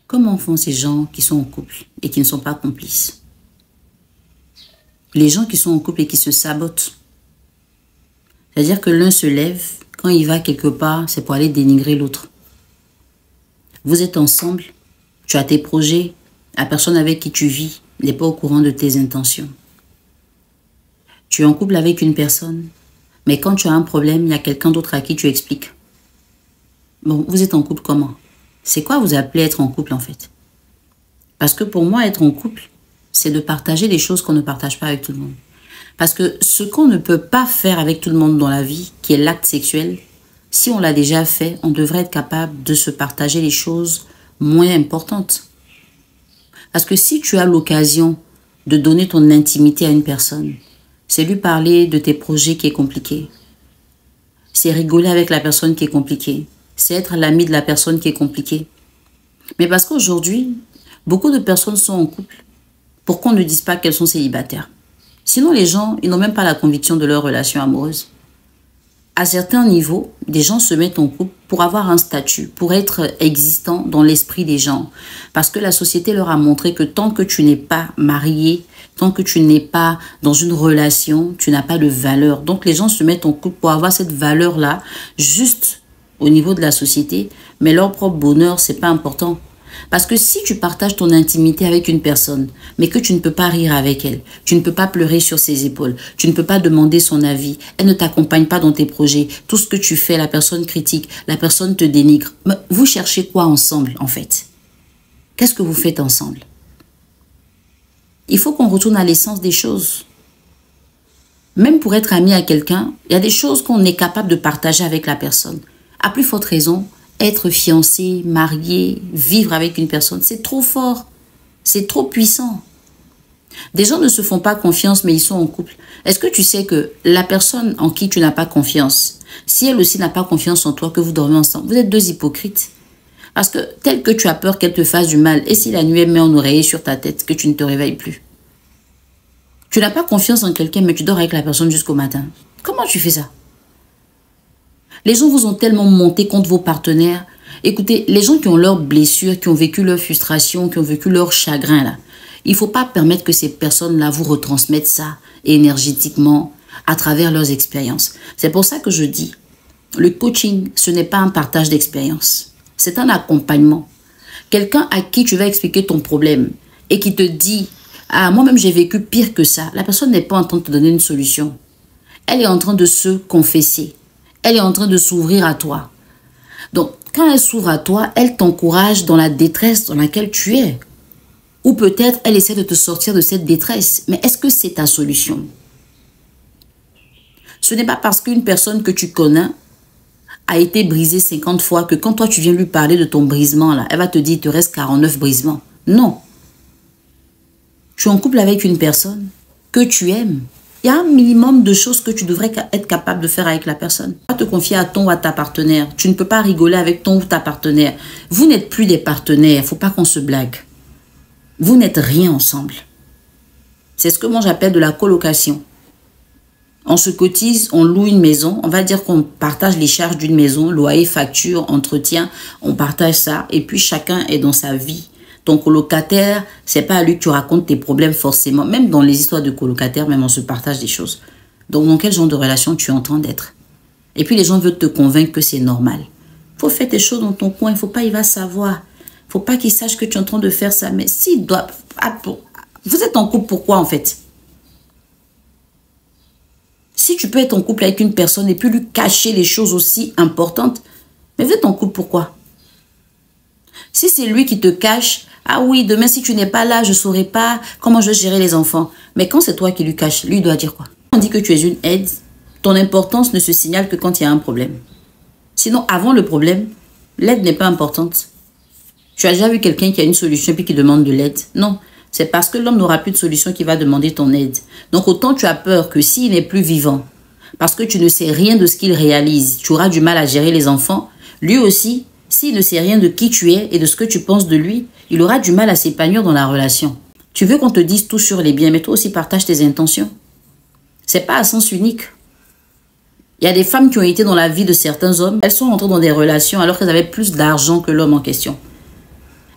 Comment font ces gens qui sont en couple et qui ne sont pas complices? Les gens qui sont en couple et qui se sabotent. C'est-à-dire que l'un se lève, quand il va quelque part, c'est pour aller dénigrer l'autre. Vous êtes ensemble, tu as tes projets, la personne avec qui tu vis n'est pas au courant de tes intentions. Tu es en couple avec une personne, mais quand tu as un problème, il y a quelqu'un d'autre à qui tu expliques. Bon, vous êtes en couple comment? C'est quoi vous appelez être en couple en fait? Parce que pour moi, être en couple, c'est de partager des choses qu'on ne partage pas avec tout le monde. Parce que ce qu'on ne peut pas faire avec tout le monde dans la vie, qui est l'acte sexuel, si on l'a déjà fait, on devrait être capable de se partager les choses moins importantes. Parce que si tu as l'occasion de donner ton intimité à une personne, c'est lui parler de tes projets qui est compliqué. C'est rigoler avec la personne qui est compliquée. C'est être l'ami de la personne qui est compliquée. Mais parce qu'aujourd'hui, beaucoup de personnes sont en couple pour qu'on ne dise pas qu'elles sont célibataires. Sinon, les gens, ils n'ont même pas la conviction de leur relation amoureuse. À certains niveaux, des gens se mettent en couple pour avoir un statut, pour être existant dans l'esprit des gens. Parce que la société leur a montré que tant que tu n'es pas marié, tant que tu n'es pas dans une relation, tu n'as pas de valeur. Donc les gens se mettent en couple pour avoir cette valeur-là, juste au niveau de la société, mais leur propre bonheur, c'est pas important. Parce que si tu partages ton intimité avec une personne, mais que tu ne peux pas rire avec elle, tu ne peux pas pleurer sur ses épaules, tu ne peux pas demander son avis, elle ne t'accompagne pas dans tes projets, tout ce que tu fais, la personne critique, la personne te dénigre. Mais vous cherchez quoi ensemble, en fait? Qu'est-ce que vous faites ensemble? Il faut qu'on retourne à l'essence des choses. Même pour être ami à quelqu'un, il y a des choses qu'on est capable de partager avec la personne. À plus forte raison, être fiancé, marié, vivre avec une personne, c'est trop fort, c'est trop puissant. Des gens ne se font pas confiance, mais ils sont en couple. Est-ce que tu sais que la personne en qui tu n'as pas confiance, si elle aussi n'a pas confiance en toi, que vous dormez ensemble, vous êtes deux hypocrites. Parce que tel que tu as peur qu'elle te fasse du mal, et si la nuit elle met un oreiller sur ta tête, que tu ne te réveilles plus. Tu n'as pas confiance en quelqu'un, mais tu dors avec la personne jusqu'au matin. Comment tu fais ça? Les gens vous ont tellement monté contre vos partenaires. Écoutez, les gens qui ont leurs blessures, qui ont vécu leurs frustrations, qui ont vécu leur chagrin, là, il ne faut pas permettre que ces personnes-là vous retransmettent ça énergétiquement à travers leurs expériences. C'est pour ça que je dis, le coaching, ce n'est pas un partage d'expérience. C'est un accompagnement. Quelqu'un à qui tu vas expliquer ton problème et qui te dit « Ah, moi-même j'ai vécu pire que ça », la personne n'est pas en train de te donner une solution. Elle est en train de se confesser. Elle est en train de s'ouvrir à toi. Donc, quand elle s'ouvre à toi, elle t'encourage dans la détresse dans laquelle tu es. Ou peut-être, elle essaie de te sortir de cette détresse. Mais est-ce que c'est ta solution? Ce n'est pas parce qu'une personne que tu connais a été brisée 50 fois que quand toi, tu viens lui parler de ton brisement, là, elle va te dire, il te reste 49 brisements. Non. Tu es en couple avec une personne que tu aimes. Il y a un minimum de choses que tu devrais être capable de faire avec la personne. Pas te confier à ton ou à ta partenaire. Tu ne peux pas rigoler avec ton ou ta partenaire. Vous n'êtes plus des partenaires. Il ne faut pas qu'on se blague. Vous n'êtes rien ensemble. C'est ce que moi j'appelle de la colocation. On se cotise, on loue une maison. On va dire qu'on partage les charges d'une maison, loyer, facture, entretien. On partage ça et puis chacun est dans sa vie. Ton colocataire, c'est pas à lui que tu racontes tes problèmes forcément. Même dans les histoires de colocataires, même on se partage des choses. Donc, dans quel genre de relation tu es en train d'être? Et puis, les gens veulent te convaincre que c'est normal. Il faut faire tes choses dans ton coin. Il ne faut pas, il va savoir. Il ne faut pas qu'il sache que tu es en train de faire ça. Mais s'il doit... Vous êtes en couple pourquoi, en fait? Si tu peux être en couple avec une personne et puis lui cacher les choses aussi importantes, mais vous êtes en couple pourquoi? Si c'est lui qui te cache... Ah oui, demain, si tu n'es pas là, je ne saurai pas comment je vais gérer les enfants. Mais quand c'est toi qui lui caches, lui, il doit dire quoi? On dit que tu es une aide, ton importance ne se signale que quand il y a un problème. Sinon, avant le problème, l'aide n'est pas importante. Tu as déjà vu quelqu'un qui a une solution et puis qui demande de l'aide? Non, c'est parce que l'homme n'aura plus de solution qu'il va demander ton aide. Donc, autant tu as peur que s'il n'est plus vivant, parce que tu ne sais rien de ce qu'il réalise, tu auras du mal à gérer les enfants, lui aussi, s'il ne sait rien de qui tu es et de ce que tu penses de lui, il aura du mal à s'épanouir dans la relation. Tu veux qu'on te dise tout sur les biens, mais toi aussi partage tes intentions. C'est pas à sens unique. Il y a des femmes qui ont été dans la vie de certains hommes. Elles sont entrées dans des relations alors qu'elles avaient plus d'argent que l'homme en question.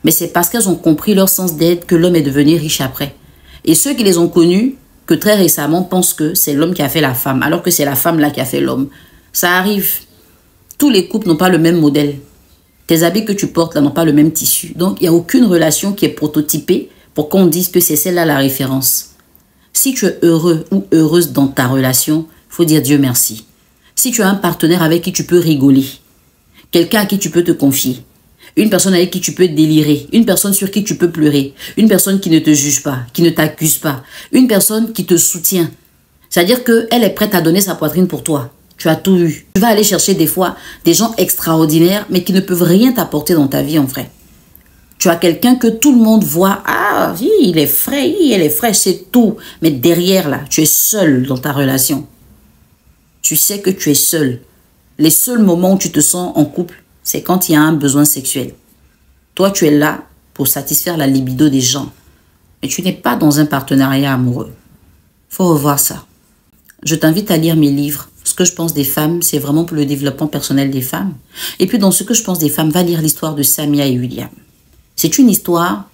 Mais c'est parce qu'elles ont compris leur sens d'être que l'homme est devenu riche après. Et ceux qui les ont connus, que très récemment, pensent que c'est l'homme qui a fait la femme, alors que c'est la femme là qui a fait l'homme. Ça arrive. Tous les couples n'ont pas le même modèle. Tes habits que tu portes là n'ont pas le même tissu. Donc, il n'y a aucune relation qui est prototypée pour qu'on dise que c'est celle-là la référence. Si tu es heureux ou heureuse dans ta relation, il faut dire Dieu merci. Si tu as un partenaire avec qui tu peux rigoler, quelqu'un à qui tu peux te confier, une personne avec qui tu peux délirer, une personne sur qui tu peux pleurer, une personne qui ne te juge pas, qui ne t'accuse pas, une personne qui te soutient. C'est-à-dire qu'elle est prête à donner sa poitrine pour toi. Tu as tout eu. Tu vas aller chercher des fois des gens extraordinaires, mais qui ne peuvent rien t'apporter dans ta vie en vrai. Tu as quelqu'un que tout le monde voit. Ah, il est frais, elle est fraîche, c'est tout. Mais derrière là, tu es seul dans ta relation. Tu sais que tu es seul. Les seuls moments où tu te sens en couple, c'est quand il y a un besoin sexuel. Toi, tu es là pour satisfaire la libido des gens. Mais tu n'es pas dans un partenariat amoureux. Il faut revoir ça. Je t'invite à lire mes livres. Ce que je pense des femmes, c'est vraiment pour le développement personnel des femmes. Et puis dans ce que je pense des femmes, va lire l'histoire de Samia et William. C'est une histoire,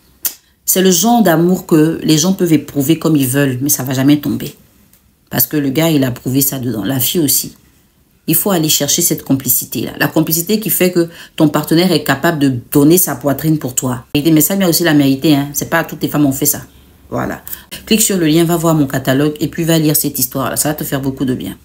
c'est le genre d'amour que les gens peuvent éprouver comme ils veulent, mais ça ne va jamais tomber. Parce que le gars, il a prouvé ça dedans. La fille aussi. Il faut aller chercher cette complicité-là. La complicité qui fait que ton partenaire est capable de donner sa poitrine pour toi. Mais Samia aussi l'a mérité. Hein. C'est pas toutes les femmes ont fait ça. Voilà. Clique sur le lien, va voir mon catalogue et puis va lire cette histoire-là. Ça va te faire beaucoup de bien.